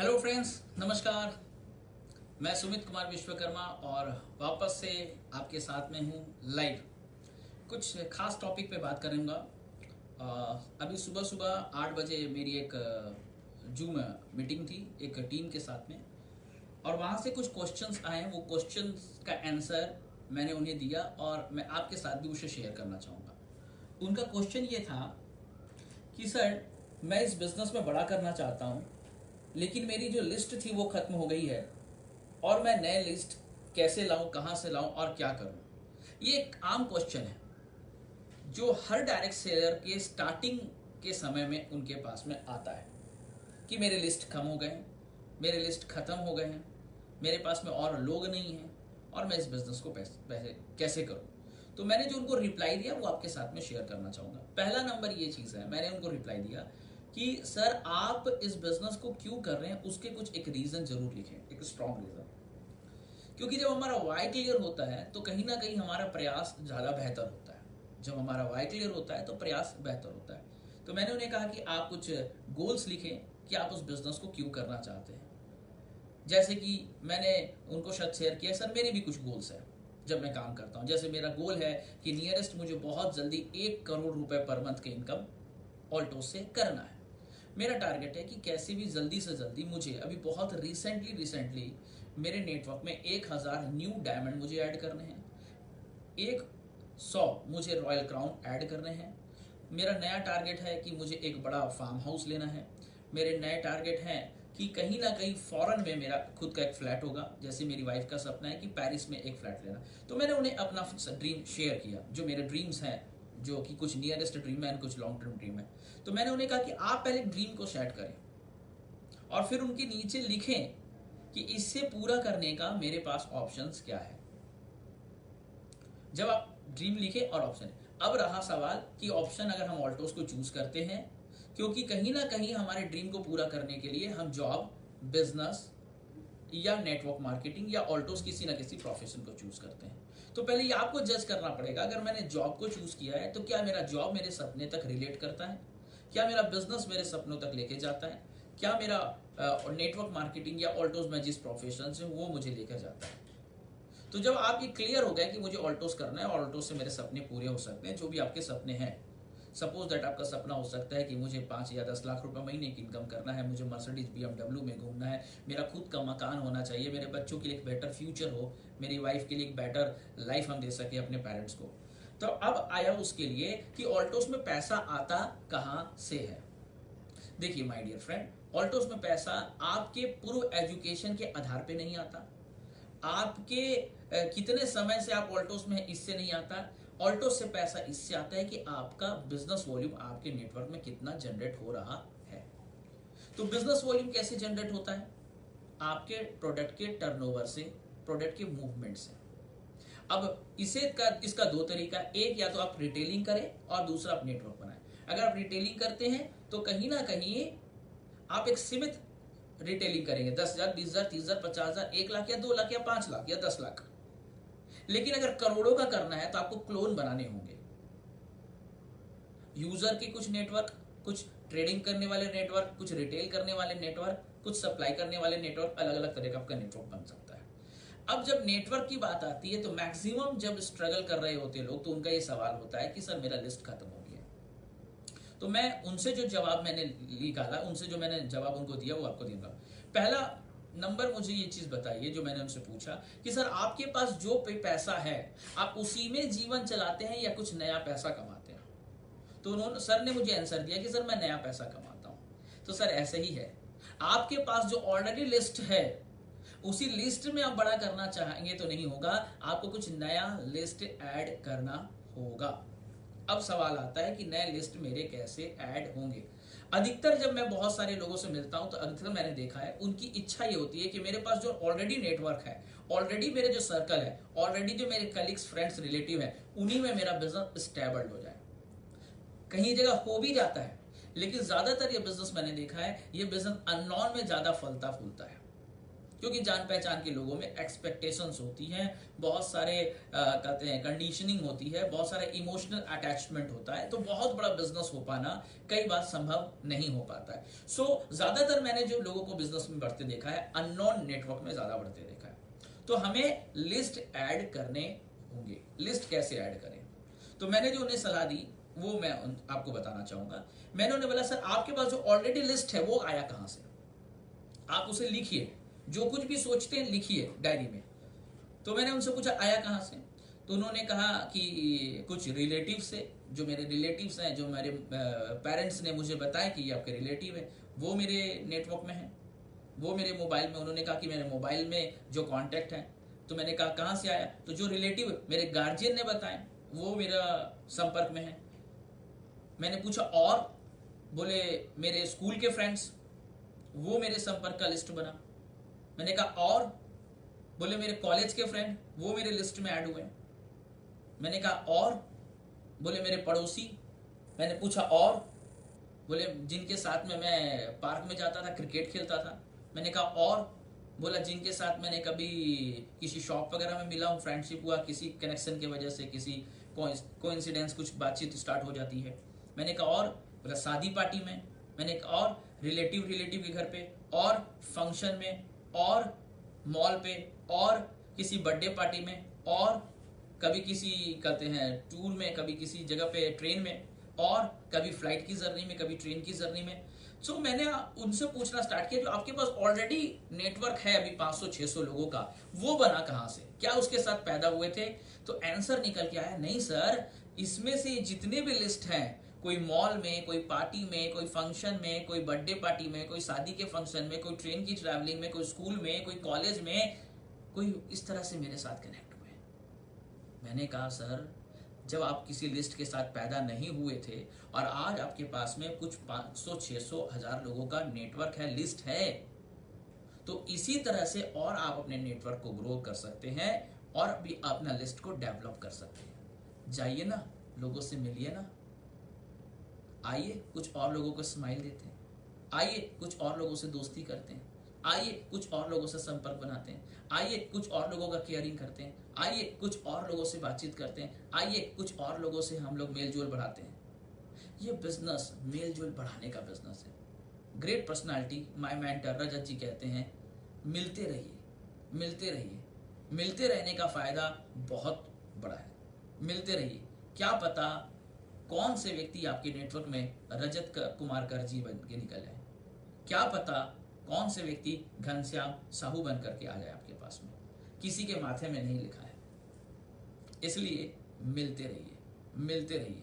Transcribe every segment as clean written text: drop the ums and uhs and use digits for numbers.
Hello friends, नमस्कार। मैं सुमित कुमार विश्वकर्मा और वापस से आपके साथ में हूँ लाइव। कुछ खास टॉपिक पे बात करूँगा। अभी सुबह सुबह 8 बजे मेरी एक जूम मीटिंग थी एक टीम के साथ में, और वहाँ से कुछ क्वेश्चंस आए। वो क्वेश्चंस का आंसर मैंने उन्हें दिया और मैं आपके साथ भी उसे शेयर करना चाहूँगा। उनका क्वेश्चन ये था कि सर, मैं इस बिज़नेस में बड़ा करना चाहता हूँ, लेकिन मेरी जो लिस्ट थी वो ख़त्म हो गई है, और मैं नए लिस्ट कैसे लाऊं, कहाँ से लाऊं और क्या करूं। ये एक आम क्वेश्चन है जो हर डायरेक्ट सेलर के स्टार्टिंग के समय में उनके पास में आता है कि मेरे लिस्ट कम हो गए हैं, मेरे लिस्ट ख़त्म हो गए हैं, मेरे पास में और लोग नहीं हैं, और मैं इस बिज़नेस को पैसे कैसे करूं। तो मैंने जो उनको रिप्लाई दिया वो आपके साथ में शेयर करना चाहूँगा। पहला नंबर ये चीज़ है, मैंने उनको रिप्लाई दिया कि सर, आप इस बिज़नेस को क्यों कर रहे हैं उसके कुछ एक रीज़न ज़रूर लिखें, एक स्ट्रॉन्ग रीज़न। क्योंकि जब हमारा वाई क्लियर होता है तो कहीं ना कहीं हमारा प्रयास ज़्यादा बेहतर होता है। जब हमारा वाई क्लियर होता है तो प्रयास बेहतर होता है। तो मैंने उन्हें कहा कि आप कुछ गोल्स लिखें कि आप उस बिज़नेस को क्यों करना चाहते हैं। जैसे कि मैंने उनको शायद शेयर किया, सर मेरे भी कुछ गोल्स हैं जब मैं काम करता हूँ। जैसे मेरा गोल है कि नियरेस्ट मुझे बहुत जल्दी 1 करोड़ रुपए पर मंथ के इनकम ऑल्टो से करना है। मेरा टारगेट है कि कैसे भी जल्दी से जल्दी मुझे अभी बहुत रिसेंटली मेरे नेटवर्क में 1000 न्यू डायमंड मुझे ऐड करने हैं, 100 मुझे रॉयल क्राउन ऐड करने हैं। मेरा नया टारगेट है कि मुझे एक बड़ा फार्म हाउस लेना है। मेरे नए टारगेट हैं कि कहीं ना कहीं फॉरेन में मेरा खुद का एक फ्लैट होगा। जैसे मेरी वाइफ का सपना है कि पेरिस में एक फ्लैट लेना। तो मैंने उन्हें अपना ड्रीम शेयर किया, जो मेरे ड्रीम्स हैं, जो कि कुछ नियरेस्ट ड्रीम है, कुछ लॉन्ग टर्म ड्रीम है। तो मैंने उन्हें कहा कि आप पहले ड्रीम को सेट करें और फिर उनके नीचे लिखें कि इससे पूरा करने का मेरे पास ऑप्शंस क्या है। जब आप ड्रीम लिखे और ऑप्शन, अब रहा सवाल कि ऑप्शन अगर हम ऑल्टोस को चूज करते हैं, क्योंकि कहीं ना कहीं हमारे ड्रीम को पूरा करने के लिए हम जॉब, बिजनेस या नेटवर्क मार्केटिंग या ऑल्टोस किसी ना किसी प्रोफेशन को चूज करते हैं। तो पहले ये आपको जज करना पड़ेगा, अगर मैंने जॉब को चूज किया है तो क्या मेरा जॉब मेरे सपने तक रिलेट करता है, क्या मेरा बिजनेस मेरे सपनों तक लेके जाता है, क्या मेरा नेटवर्क मार्केटिंग या ऑल्टोस में जिस प्रोफेशन से वो मुझे लेकर जाता है। तो जब आप ये क्लियर हो गया कि मुझे ऑल्टोस करना है, ऑल्टोस से मेरे सपने पूरे हो सकते हैं, जो भी आपके सपने हैं। सपोज दैट आपका सपना हो सकता है कि मुझे 5 या 10 लाख रुपए महीने की इनकम करना है, मुझे मर्सिडीज BMW में घूमना है, मेरा खुद का मकान होना चाहिए, मेरे बच्चों के लिए एक बेटर फ्यूचर हो, मेरी वाइफ के लिए एक बेटर लाइफ हम दे सके अपने पेरेंट्स को। तो अब आया उसके लिए कि ऑल्टोस में पैसा आता कहाँ से है। देखिए माय डियर फ्रेंड, ऑल्टोस में पैसा आपके पूर्व एजुकेशन के आधार पे नहीं आता, आपके कितने समय से आप ऑल्टोस में है इससे नहीं आता। ऑल्टोस से पैसा इससे आता है कि आपका बिजनेस वॉल्यूम आपके नेटवर्क में कितना जनरेट हो रहा है। तो बिजनेस वॉल्यूम कैसे जनरेट होता है? आपके प्रोडक्ट के टर्नओवर से, प्रोडक्ट के मूवमेंट से। अब इसका दो तरीका, एक या तो आप रिटेलिंग करें और दूसरा आप नेटवर्क बनाएं। अगर आप रिटेलिंग करते हैं तो कहीं ना कहीं आप एक सीमित रिटेलिंग करेंगे, 10,000, 20,000, 30,000, 50,000, 1 लाख या 2 लाख या 5 लाख या 10 लाख। लेकिन अगर करोड़ों का करना है तो आपको क्लोन बनाने होंगे, यूजर के कुछ नेटवर्क, कुछ ट्रेडिंग करने वाले नेटवर्क, कुछ रिटेल करने वाले नेटवर्क, कुछ सप्लाई करने वाले नेटवर्क, अलग अलग तरह का आपका नेटवर्क बन सकता है। अब जब नेटवर्क की बात आती है तो मैक्सिमम जब स्ट्रगल कर रहे होते हैं लोग, तो उनका ये सवाल होता है कि सर मेरा लिस्ट खत्म हो गया। तो मैं उनसे जो जवाब मैंने निकाला, उनसे जो मैंने जवाब उनको दिया वो आपको दूंगा। पहला नंबर, मुझे ये चीज बताइए जो मैंने उनसे पूछा कि सर आपके पास जो पैसा है आप उसी में जीवन चलाते हैं या कुछ नया पैसा कमाते हैं? तो उन्होंने, सर ने मुझे आंसर दिया कि सर मैं नया पैसा कमाता हूं। तो सर ऐसे ही है, आपके पास जो ऑलरेडी लिस्ट है उसी लिस्ट में आप बड़ा करना चाहेंगे तो नहीं होगा, आपको कुछ नया लिस्ट ऐड करना होगा। अब सवाल आता है कि नए लिस्ट मेरे कैसे ऐड होंगे। अधिकतर जब मैं बहुत सारे लोगों से मिलता हूं तो अधिकतर मैंने देखा है उनकी इच्छा ये होती है कि मेरे पास जो ऑलरेडी नेटवर्क है, ऑलरेडी मेरे जो सर्कल है, ऑलरेडी जो मेरे कलीग्स, फ्रेंड्स, रिलेटिव है, उन्हीं में मेरा बिजनेस स्टेबल हो जाए। कहीं जगह हो भी जाता है, लेकिन ज्यादातर ये बिजनेस मैंने देखा है, ये बिजनेस अननोन में ज्यादा फलता फूलता है। क्योंकि जान पहचान के लोगों में एक्सपेक्टेशंस होती हैं, बहुत सारे कहते हैं कंडीशनिंग होती है, बहुत सारे इमोशनल अटैचमेंट होता है, तो बहुत बड़ा बिजनेस हो पाना कई बार संभव नहीं हो पाता है। सो ज्यादातर मैंने जो लोगों को बिजनेस में बढ़ते देखा है, अननोन नेटवर्क में ज्यादा बढ़ते देखा है। तो हमें लिस्ट ऐड करने होंगे। लिस्ट कैसे ऐड करें? तो मैंने जो उन्हें सलाह दी वो मैं आपको बताना चाहूंगा। मैंने उन्हें बोला, सर आपके पास जो ऑलरेडी लिस्ट है वो आया कहां से? आप उसे लिखिए, जो कुछ भी सोचते हैं लिखिए डायरी में। तो मैंने उनसे पूछा आया कहां से? तो उन्होंने कहा कि कुछ रिलेटिव से, जो मेरे रिलेटिव्स हैं, जो मेरे पेरेंट्स ने मुझे बताया कि ये आपके रिलेटिव है, वो मेरे नेटवर्क में है, वो मेरे मोबाइल में। उन्होंने कहा कि मेरे मोबाइल में जो कॉन्टैक्ट है। तो मैंने कहा कहां से आया? तो जो रिलेटिव मेरे गार्जियन ने बताया वो मेरा संपर्क में है। मैंने पूछा और? बोले मेरे स्कूल के फ्रेंड्स, वो मेरे संपर्क का लिस्ट बना। मैंने कहा और? बोले मेरे कॉलेज के फ्रेंड, वो मेरे लिस्ट में ऐड हुए। मैंने कहा और? बोले मेरे पड़ोसी। मैंने पूछा और? बोले जिनके साथ में मैं पार्क में जाता था, क्रिकेट खेलता था। मैंने कहा और? बोला जिनके साथ मैंने कभी किसी शॉप वगैरह में मिला हूँ, फ्रेंडशिप हुआ, किसी कनेक्शन की वजह से, किसी कोइंसिडेंस, कुछ बातचीत स्टार्ट हो जाती है। मैंने कहा और? बोला शादी पार्टी में। मैंने कहा और? रिलेटिव के घर पे, और फंक्शन में, और मॉल पे, और किसी बर्थडे पार्टी में, और कभी किसी कहते हैं टूर में, कभी किसी जगह पे ट्रेन में, और कभी फ्लाइट की जर्नी में, कभी ट्रेन की जर्नी में। सो मैंने उनसे पूछना स्टार्ट किया, जो आपके पास ऑलरेडी नेटवर्क है अभी 500-600 लोगों का, वो बना कहां से? क्या उसके साथ पैदा हुए थे? तो आंसर निकल के आया, नहीं सर, इसमें से जितने भी लिस्ट हैं, कोई मॉल में, कोई पार्टी में, कोई फंक्शन में, कोई बर्थडे पार्टी में, कोई शादी के फंक्शन में, कोई ट्रेन की ट्रैवलिंग में, कोई स्कूल में, कोई कॉलेज में, कोई इस तरह से मेरे साथ कनेक्ट हुए। मैंने कहा सर, जब आप किसी लिस्ट के साथ पैदा नहीं हुए थे और आज आपके पास में कुछ 500, 600, 1000 लोगों का नेटवर्क है, लिस्ट है, तो इसी तरह से और आप अपने नेटवर्क को ग्रो कर सकते हैं और भी अपना लिस्ट को डेवलप कर सकते हैं। जाइए ना, लोगों से मिलिए ना, आइए कुछ और लोगों को स्माइल देते हैं, आइए कुछ और लोगों से दोस्ती करते हैं, आइए कुछ और लोगों से संपर्क बनाते हैं, आइए कुछ और लोगों का केयरिंग करते हैं, आइए कुछ और लोगों से बातचीत करते हैं, आइए कुछ और लोगों से हम लोग मेल जोल बढ़ाते हैं। ये बिजनेस मेल जोल बढ़ाने का बिजनेस है। ग्रेट पर्सनालिटी माय मेंटर रजत जी कहते हैं, मिलते रहिए, मिलते रहिए। मिलते रहने का फायदा बहुत बड़ा है। मिलते रहिए, क्या पता कौन से व्यक्ति आपके नेटवर्क में रजत कुमार करजी बन के निकल जाए, क्या पता कौन से व्यक्ति घनश्याम साहू बन करके आ जाए आपके पास में। किसी के माथे में नहीं लिखा है। इसलिए मिलते रहिए, मिलते रहिए।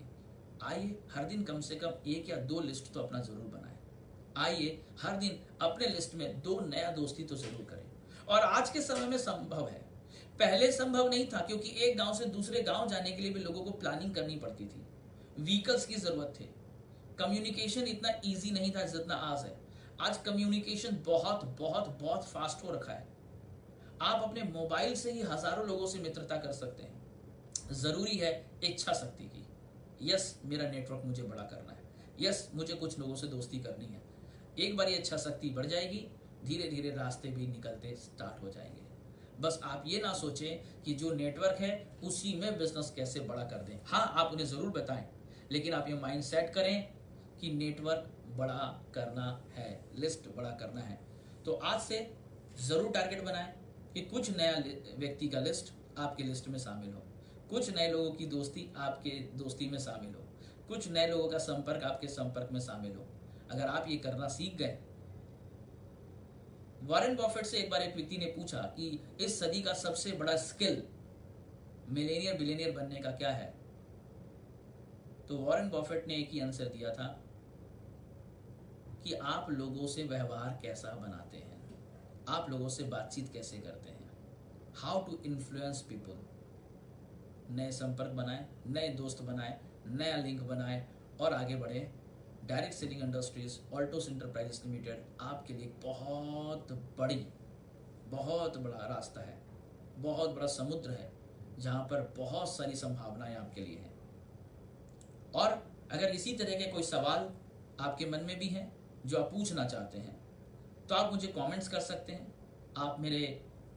आइए हर दिन कम से कम 1 या 2 लिस्ट तो अपना जरूर बनाएं। आइए हर दिन अपने लिस्ट में 2 नया दोस्ती तो जरूर करें। और आज के समय में संभव है, पहले संभव नहीं था, क्योंकि एक गांव से दूसरे गांव जाने के लिए भी लोगों को प्लानिंग करनी पड़ती थी, व्हीकल्स की जरूरत थी, कम्युनिकेशन इतना इजी नहीं था जितना आज है। आज कम्युनिकेशन बहुत बहुत बहुत फास्ट हो रखा है। आप अपने मोबाइल से ही हजारों लोगों से मित्रता कर सकते हैं। जरूरी है इच्छा शक्ति की। यस, मेरा नेटवर्क मुझे बड़ा करना है, यस मुझे कुछ लोगों से दोस्ती करनी है। एक बार ये इच्छा शक्ति बढ़ जाएगी, धीरे धीरे रास्ते भी निकलते स्टार्ट हो जाएंगे। बस आप ये ना सोचें कि जो नेटवर्क है उसी में बिजनेस कैसे बड़ा कर दें। हाँ, आप उन्हें जरूर बताएं, लेकिन आप ये माइंड सेट करें कि नेटवर्क बड़ा करना है, लिस्ट बड़ा करना है। तो आज से जरूर टारगेट बनाएं कि कुछ नया व्यक्ति का लिस्ट आपके लिस्ट में शामिल हो, कुछ नए लोगों की दोस्ती आपके दोस्ती में शामिल हो, कुछ नए लोगों का संपर्क आपके संपर्क में शामिल हो। अगर आप ये करना सीख गए। वॉरेन बफेट से एक बार एक व्यक्ति ने पूछा कि इस सदी का सबसे बड़ा स्किल मिलेनियर बिलियनियर बनने का क्या है? तो वॉरेन बफेट ने एक ही आंसर दिया था कि आप लोगों से व्यवहार कैसा बनाते हैं, आप लोगों से बातचीत कैसे करते हैं, हाउ टू इन्फ्लुएंस पीपल। नए संपर्क बनाए, नए दोस्त बनाए, नया लिंक बनाए और आगे बढ़े। Direct selling industries, Altos Enterprises Limited आपके लिए बहुत बड़ा रास्ता है, बहुत बड़ा समुद्र है, जहां पर बहुत सारी संभावनाएं आपके लिए हैं। और अगर इसी तरह के कोई सवाल आपके मन में भी हैं जो आप पूछना चाहते हैं, तो आप मुझे कमेंट्स कर सकते हैं। आप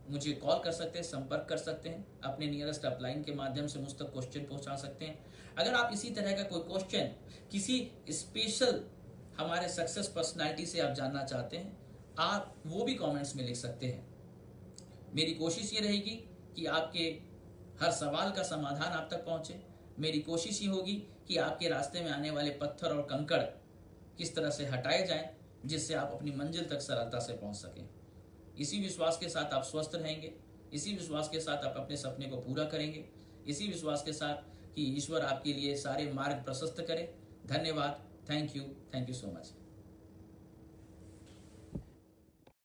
मुझे कॉल कर सकते हैं, संपर्क कर सकते हैं, अपने नियरेस्ट अपलाइन के माध्यम से मुझ तक क्वेश्चन पहुंचा सकते हैं। अगर आप इसी तरह का कोई क्वेश्चन किसी स्पेशल हमारे सक्सेस पर्सनालिटी से आप जानना चाहते हैं, आप वो भी कमेंट्स में लिख सकते हैं। मेरी कोशिश ये रहेगी कि आपके हर सवाल का समाधान आप तक पहुंचे। मेरी कोशिश ये होगी कि आपके रास्ते में आने वाले पत्थर और कंकड़ किस तरह से हटाए जाएं, जिससे आप अपनी मंजिल तक सरलता से पहुंच सकें। इसी विश्वास के साथ आप स्वस्थ रहेंगे, इसी विश्वास के साथ आप अपने सपने को पूरा करेंगे, इसी विश्वास के साथ कि ईश्वर आपके लिए सारे मार्ग प्रशस्त करे। धन्यवाद। Thank you so much.